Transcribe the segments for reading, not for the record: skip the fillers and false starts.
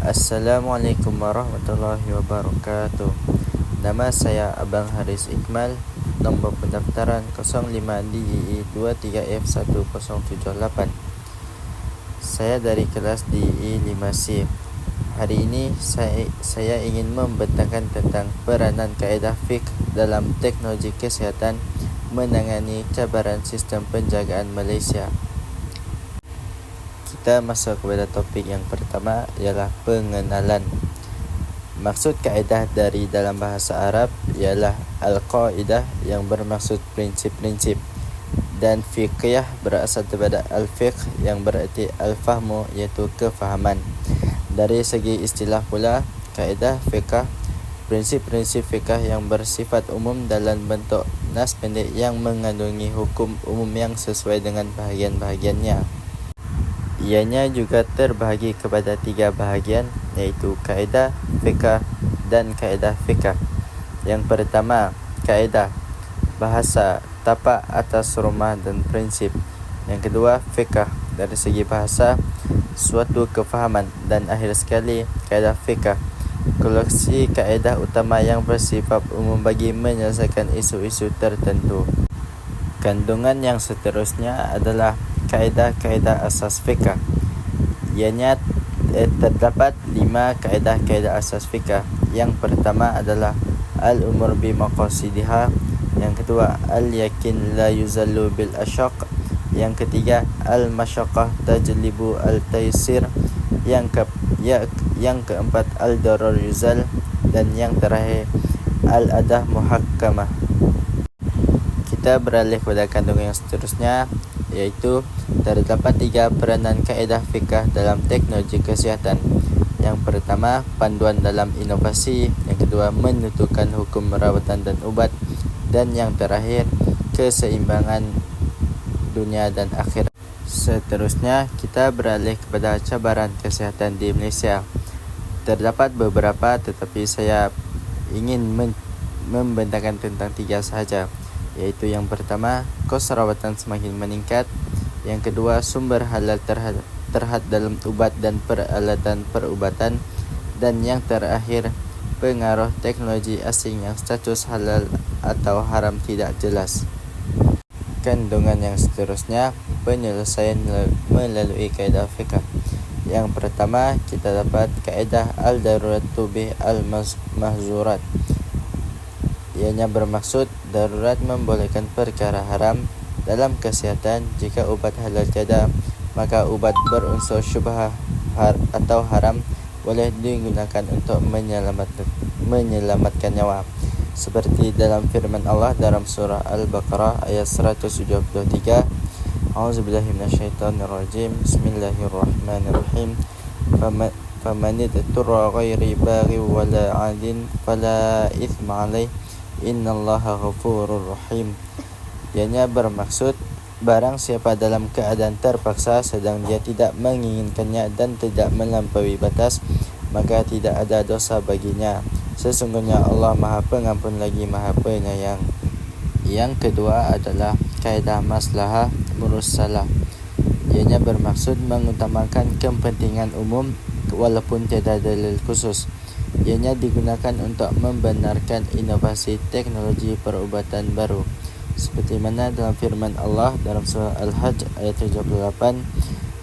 Assalamualaikum warahmatullahi wabarakatuh. Nama saya Abang Haris Ikmal. Nombor pendaftaran 05DEE23F1078. Saya dari kelas DE5C. Hari ini saya ingin membentangkan tentang peranan kaedah fiqh dalam teknologi kesihatan menangani cabaran sistem penjagaan Malaysia. Kita masuk kepada topik yang pertama, ialah pengenalan. Maksud kaedah dari dalam bahasa Arab ialah al-qaidah yang bermaksud prinsip-prinsip, dan fiqhiyah berasal daripada al-fiqh yang berarti al-fahmu, iaitu kefahaman. Dari segi istilah pula, kaedah fiqh, prinsip-prinsip fiqh yang bersifat umum dalam bentuk nas pendek yang mengandungi hukum umum yang sesuai dengan bahagian-bahagiannya. Ianya juga terbahagi kepada 3 bahagian, iaitu kaedah, fiqh dan kaedah fiqh. Yang pertama, kaedah, bahasa, tapak atas rumah dan prinsip. Yang kedua, fiqh, dari segi bahasa, suatu kefahaman. Dan akhir sekali, kaedah fiqh, koleksi kaedah utama yang bersifat umum bagi menyelesaikan isu-isu tertentu. Kandungan yang seterusnya adalah kaedah-kaedah asas fiqh. Ianya terdapat 5 kaedah-kaedah asas fiqh. Yang pertama adalah al-umur bi maqasidiha. Yang kedua, al-yakin la yuzallu bil asyaq. Yang ketiga, al-masyaqqah tajlibu al-taysir. Yang keempat, al-darar yuzal. Dan yang terakhir, al-adah muhakkamah. Kita beralih kepada kandungan yang seterusnya, iaitu terdapat 3 peranan kaedah fiqh dalam teknologi kesihatan. Yang pertama, panduan dalam inovasi. Yang kedua, menentukan hukum rawatan dan ubat. Dan yang terakhir, keseimbangan dunia dan akhirat. Seterusnya, kita beralih kepada cabaran kesihatan di Malaysia. Terdapat beberapa, tetapi saya ingin membentangkan tentang 3 sahaja, iaitu yang pertama, kos rawatan semakin meningkat. Yang kedua, sumber halal terhad dalam ubat dan peralatan perubatan. Dan yang terakhir, pengaruh teknologi asing yang status halal atau haram tidak jelas. Kandungan yang seterusnya, penyelesaian melalui kaedah fiqh. Yang pertama, kita dapat kaedah al-darurat tubih al-mahzurat. Ianya bermaksud darurat membolehkan perkara haram. Dalam kesihatan, jika ubat halal tiada, maka ubat berunsur syubhah atau haram boleh digunakan untuk menyelamatkan nyawa. Seperti dalam firman Allah dalam surah Al-Baqarah ayat 173, A'udzubillahi minasyaitonirrajim. Bismillahirrahmanirrahim. Faman ittara ghairi baghi wala 'adin fala itsma 'alaihi innallaha ghafurur rahim. Ianya bermaksud, barang siapa dalam keadaan terpaksa sedang dia tidak menginginkannya dan tidak melampaui batas, maka tidak ada dosa baginya. Sesungguhnya Allah Maha Pengampun lagi Maha Penyayang. Yang kedua adalah kaedah maslahah mursalah. Ianya bermaksud mengutamakan kepentingan umum walaupun tiada dalil khusus. Ianya digunakan untuk membenarkan inovasi teknologi perubatan baru, seperti mana dalam firman Allah dalam surah Al-Hajj ayat 78,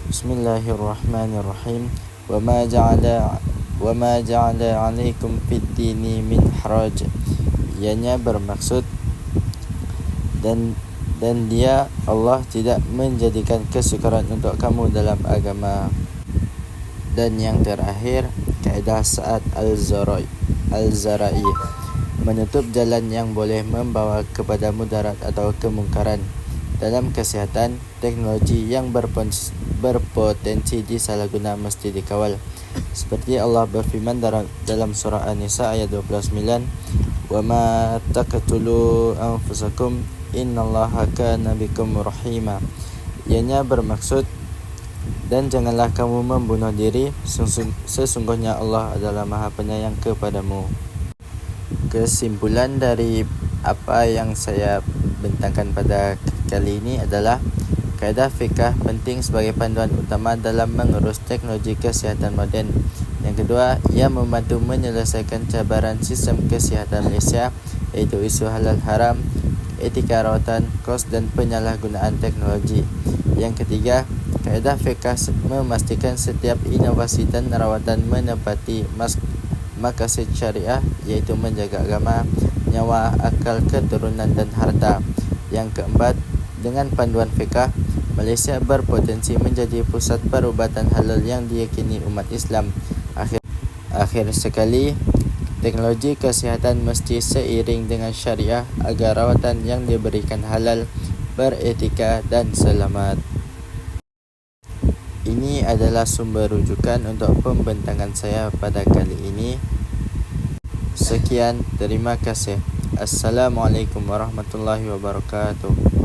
Bismillahirrahmanirrahim. Wa ma ja'ala 'alaikum fid dini min haraj. Ianya bermaksud dan dia Allah tidak menjadikan kesukaran untuk kamu dalam agama. Dan yang terakhir, kaedah Sa'ad al-Zarai, menutup jalan yang boleh membawa kepada mudarat atau kemungkaran. Dalam kesihatan, teknologi yang berpotensi disalahguna mesti dikawal. Seperti Allah berfirman dalam surah An-Nisa ayat 29, "Wa ma taqtulu anfusakum innallaha kana bikum rahima." Ianya bermaksud, dan janganlah kamu membunuh diri, sesungguhnya Allah adalah Maha Penyayang kepadamu. Kesimpulan dari apa yang saya bentangkan pada kali ini adalah Kaedah fikah penting sebagai panduan utama dalam mengurus teknologi kesihatan moden. Yang kedua, ia membantu menyelesaikan cabaran sistem kesihatan Malaysia, iaitu isu halal haram, etika rawatan, kos dan penyalahgunaan teknologi. Yang ketiga, kaedah fikah memastikan setiap inovasi dan rawatan menepati maqasid syariah, iaitu menjaga agama, nyawa, akal, keturunan dan harta. Yang keempat, dengan panduan fikah, Malaysia berpotensi menjadi pusat perubatan halal yang diyakini umat Islam. Akhir sekali, teknologi kesihatan mesti seiring dengan syariah agar rawatan yang diberikan halal, beretika dan selamat. Ini adalah sumber rujukan untuk pembentangan saya pada kali ini. Sekian, terima kasih. Assalamualaikum warahmatullahi wabarakatuh.